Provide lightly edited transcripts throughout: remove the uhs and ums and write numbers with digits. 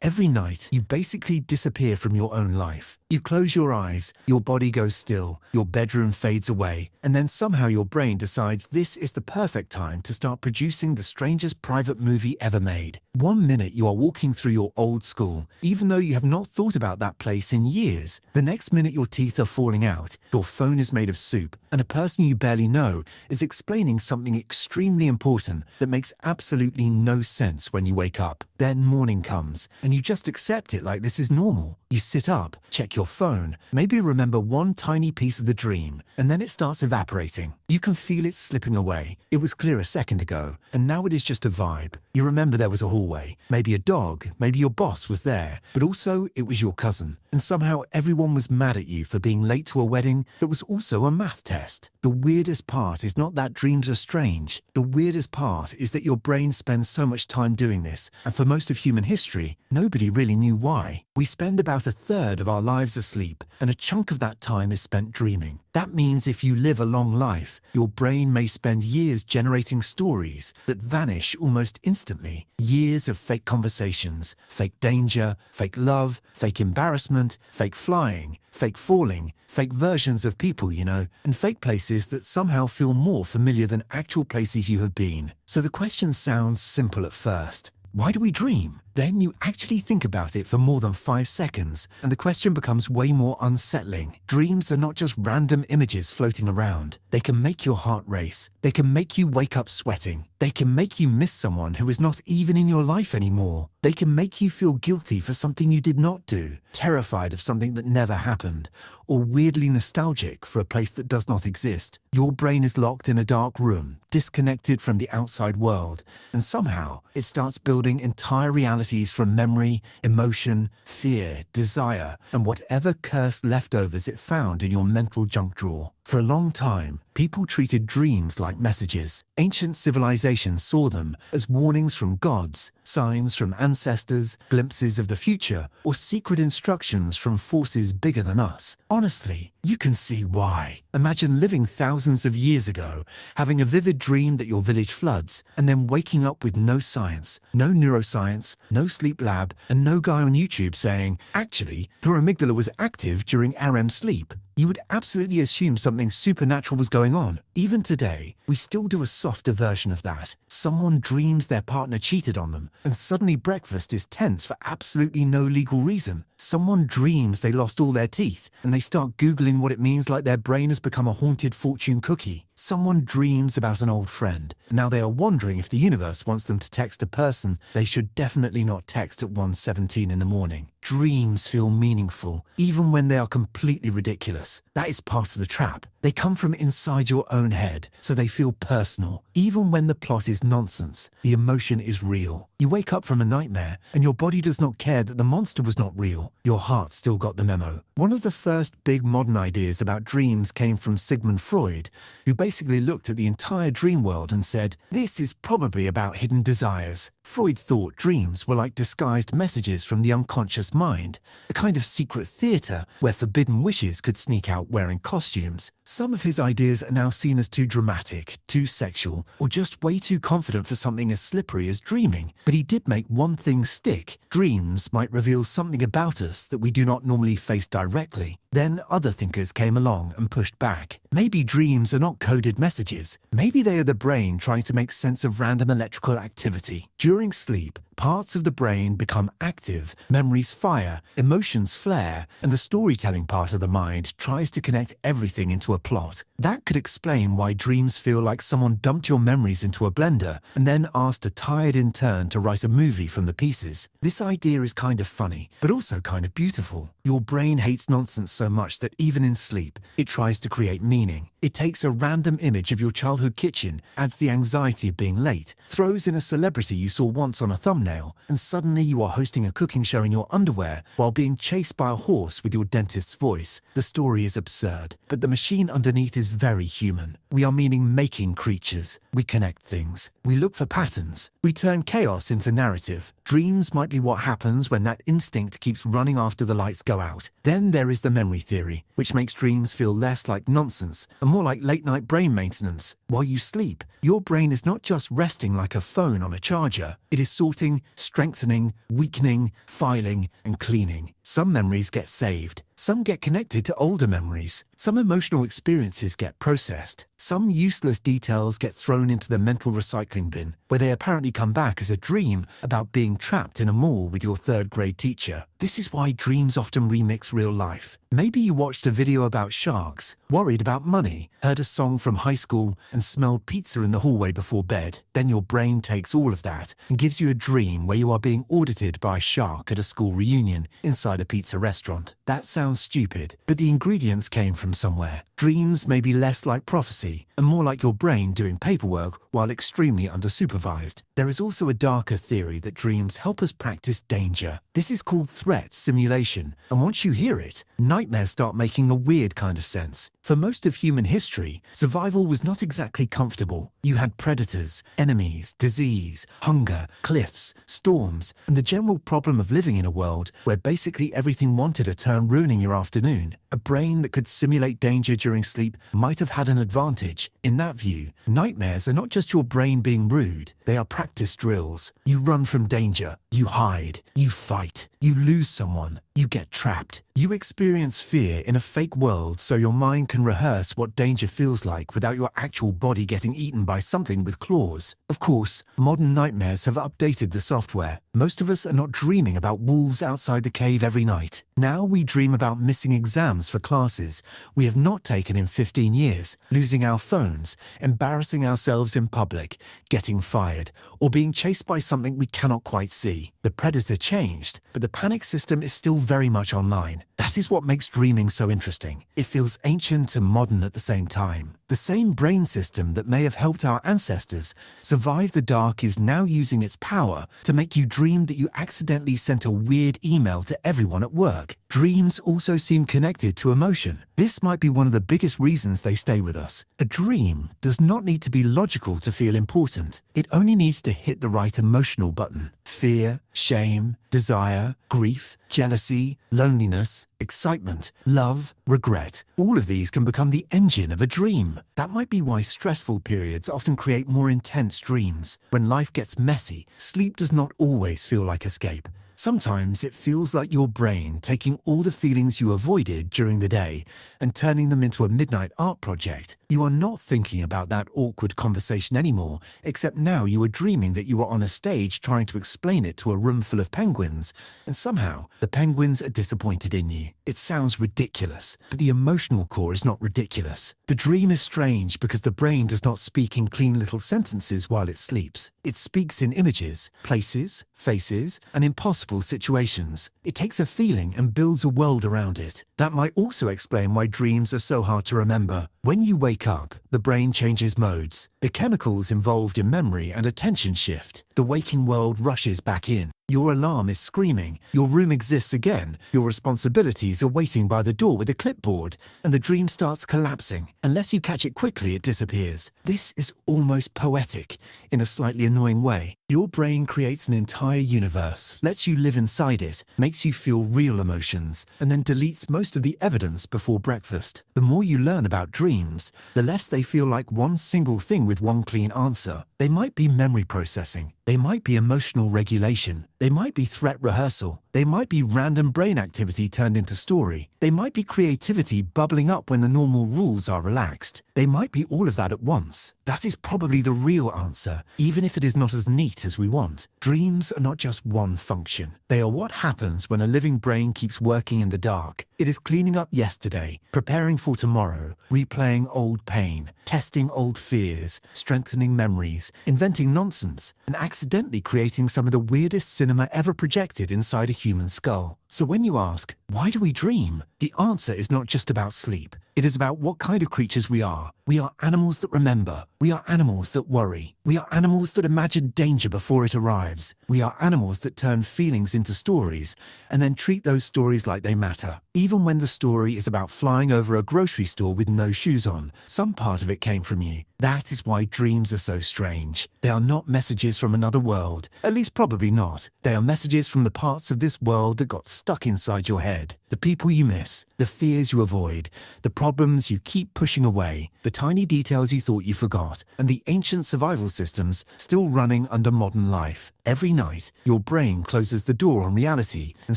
Every night, you basically disappear from your own life. You close your eyes, your body goes still, your bedroom fades away, and then somehow your brain decides this is the perfect time to start producing the strangest private movie ever made. One minute you are walking through your old school, even though you have not thought about that place in years. The next minute your teeth are falling out, your phone is made of soup, and a person you barely know is explaining something extremely important that makes absolutely no sense when you wake up. Then morning comes, and you just accept it like this is normal. You sit up, check your phone, maybe remember one tiny piece of the dream, and then it starts evaporating. You can feel it slipping away. It was clear a second ago, and now it is just a vibe. You remember there was a hallway, maybe a dog, maybe your boss was there, but also it was your cousin. And somehow everyone was mad at you for being late to a wedding that was also a math test. The weirdest part is not that dreams are strange. The weirdest part is that your brain spends so much time doing this, and for most of human history, nobody really knew why. We spend about a third of our lives asleep, and a chunk of that time is spent dreaming. That means if you live a long life, your brain may spend years generating stories that vanish almost instantly. Years of fake conversations, fake danger, fake love, fake embarrassment, fake flying, fake falling, fake versions of people you know, and fake places that somehow feel more familiar than actual places you have been. So the question sounds simple at first. Why do we dream? Then you actually think about it for more than 5 seconds, and the question becomes way more unsettling. Dreams are not just random images floating around. They can make your heart race. They can make you wake up sweating. They can make you miss someone who is not even in your life anymore. They can make you feel guilty for something you did not do, terrified of something that never happened, or weirdly nostalgic for a place that does not exist. Your brain is locked in a dark room, disconnected from the outside world, and somehow it starts building entire realities from memory, emotion, fear, desire, and whatever cursed leftovers it found in your mental junk drawer. For a long time, people treated dreams like messages. Ancient civilizations saw them as warnings from gods, signs from ancestors, glimpses of the future, or secret instructions from forces bigger than us. Honestly, you can see why. Imagine living thousands of years ago, having a vivid dream that your village floods, and then waking up with no science, no neuroscience, no sleep lab, and no guy on YouTube saying, actually, your amygdala was active during REM sleep. You would absolutely assume something supernatural was going on. Even today, we still do a softer version of that. Someone dreams their partner cheated on them, and suddenly breakfast is tense for absolutely no legal reason. Someone dreams they lost all their teeth, and they start Googling what it means like their brain has become a haunted fortune cookie. Someone dreams about an old friend, and now they are wondering if the universe wants them to text a person they should definitely not text at 1:17 in the morning. Dreams feel meaningful, even when they are completely ridiculous. That is part of the trap. They come from inside your own head, so they feel personal. Even when the plot is nonsense, the emotion is real. You wake up from a nightmare, and your body does not care that the monster was not real. Your heart still got the memo. One of the first big modern ideas about dreams came from Sigmund Freud, who basically looked at the entire dream world and said, this is probably about hidden desires. Freud thought dreams were like disguised messages from the unconscious mind, a kind of secret theater where forbidden wishes could sneak out wearing costumes. Some of his ideas are now seen as too dramatic, too sexual, or just way too confident for something as slippery as dreaming. But he did make one thing stick. Dreams might reveal something about us that we do not normally face directly. Then other thinkers came along and pushed back. Maybe dreams are not coded messages. Maybe they are the brain trying to make sense of random electrical activity. During sleep, parts of the brain become active, memories fire, emotions flare, and the storytelling part of the mind tries to connect everything into a plot. That could explain why dreams feel like someone dumped your memories into a blender and then asked a tired intern to write a movie from the pieces. This idea is kind of funny, but also kind of beautiful. Your brain hates nonsense so much that even in sleep, it tries to create meaning. It takes a random image of your childhood kitchen, adds the anxiety of being late, throws in a celebrity you saw once on a thumbnail, and suddenly you are hosting a cooking show in your underwear while being chased by a horse with your dentist's voice. The story is absurd, but the machine underneath is very human. We are meaning-making creatures. We connect things. We look for patterns. We turn chaos into narrative. Dreams might be what happens when that instinct keeps running after the lights go out. Then there is the memory theory, which makes dreams feel less like nonsense and more like late-night brain maintenance. While you sleep, your brain is not just resting like a phone on a charger. It is sorting building, strengthening, weakening, filing, and cleaning. Some memories get saved. Some get connected to older memories. Some emotional experiences get processed. Some useless details get thrown into the mental recycling bin, where they apparently come back as a dream about being trapped in a mall with your third-grade teacher. This is why dreams often remix real life. Maybe you watched a video about sharks, worried about money, heard a song from high school, and smelled pizza in the hallway before bed. Then your brain takes all of that and gives you a dream where you are being audited by a shark at a school reunion inside a pizza restaurant. That sounds stupid, but the ingredients came from somewhere. Dreams may be less like prophecy and more like your brain doing paperwork while extremely undersupervised. There is also a darker theory that dreams help us practice danger. This is called threat simulation, and once you hear it, nightmares start making a weird kind of sense. For most of human history, survival was not exactly comfortable. You had predators, enemies, disease, hunger, cliffs, storms, and the general problem of living in a world where basically everything wanted a turn, ruining your afternoon. A brain that could simulate danger during sleep might have had an advantage. In that view, nightmares are not just your brain being rude, they are practice drills. You run from danger, you hide, you fight, you lose someone, you get trapped. You experience fear in a fake world so your mind can rehearse what danger feels like without your actual body getting eaten by something with claws. Of course, modern nightmares have updated the software. Most of us are not dreaming about wolves outside the cave every night. Now we dream about missing exams for classes we have not taken in 15 years, losing our phones, embarrassing ourselves in public, getting fired, or being chased by something we cannot quite see. The predator changed, but the panic system is still very much online. That is what makes dreaming so interesting. It feels ancient and modern at the same time. The same brain system that may have helped our ancestors survive the dark is now using its power to make you dream that you accidentally sent a weird email to everyone at work. Dreams also seem connected to emotion. This might be one of the biggest reasons they stay with us. A dream does not need to be logical to feel important. It only needs to hit the right emotional button. Fear, shame, desire, grief, jealousy, loneliness, excitement, love, regret. All of these can become the engine of a dream. That might be why stressful periods often create more intense dreams. When life gets messy, sleep does not always feel like escape. Sometimes it feels like your brain taking all the feelings you avoided during the day and turning them into a midnight art project. You are not thinking about that awkward conversation anymore, except now you are dreaming that you are on a stage trying to explain it to a room full of penguins, and somehow the penguins are disappointed in you. It sounds ridiculous, but the emotional core is not ridiculous. The dream is strange because the brain does not speak in clean little sentences while it sleeps. It speaks in images, places, faces, and impossible situations. It takes a feeling and builds a world around it. That might also explain why dreams are so hard to remember. When you wake up, the brain changes modes. The chemicals involved in memory and attention shift. The waking world rushes back in. Your alarm is screaming. Your room exists again. Your responsibilities are waiting by the door with a clipboard, and the dream starts collapsing. Unless you catch it quickly, it disappears. This is almost poetic, in a slightly annoying way. Your brain creates an entire universe, lets you live inside it, makes you feel real emotions, and then deletes most of the evidence before breakfast. The more you learn about dreams, the less they feel like one single thing with one clean answer. They might be memory processing. They might be emotional regulation. They might be threat rehearsal. They might be random brain activity turned into story. They might be creativity bubbling up when the normal rules are relaxed. They might be all of that at once. That is probably the real answer, even if it is not as neat as we want. Dreams are not just one function. They are what happens when a living brain keeps working in the dark. It is cleaning up yesterday, preparing for tomorrow, replaying old pain, testing old fears, strengthening memories, inventing nonsense, and accidentally creating some of the weirdest cinema ever projected inside a human skull. So when you ask, why do we dream? The answer is not just about sleep. It is about what kind of creatures we are. We are animals that remember. We are animals that worry. We are animals that imagine danger before it arrives. We are animals that turn feelings into stories and then treat those stories like they matter. Even when the story is about flying over a grocery store with no shoes on, some part of it came from you. That is why dreams are so strange. They are not messages from another world. At least probably not. They are messages from the parts of this world that got stuck inside your head. The people you miss, the fears you avoid, the problems you keep pushing away, the tiny details you thought you forgot, and the ancient survival systems still running under modern life. Every night, your brain closes the door on reality and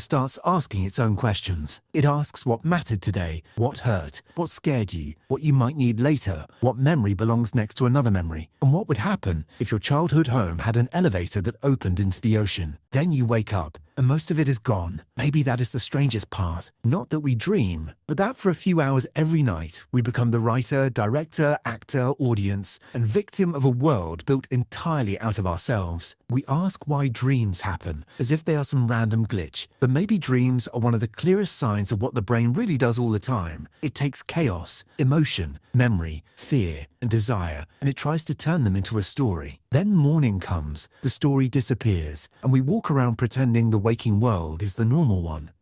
starts asking its own questions. It asks what mattered today, what hurt, what scared you, what you might need later, what memory belongs next to another memory, and what would happen if your childhood home had an elevator that opened into the ocean. Then you wake up, and most of it is gone. Maybe that is the strangest part. Not that we dream, but that for a few hours every night, we become the writer, director, actor, audience, and victim of a world built entirely out of ourselves. We ask why dreams happen, as if they are some random glitch. But maybe dreams are one of the clearest signs of what the brain really does all the time. It takes chaos, emotion, memory, fear, and desire, and it tries to turn them into a story. Then morning comes, the story disappears, and we walk around pretending the waking world is the normal one.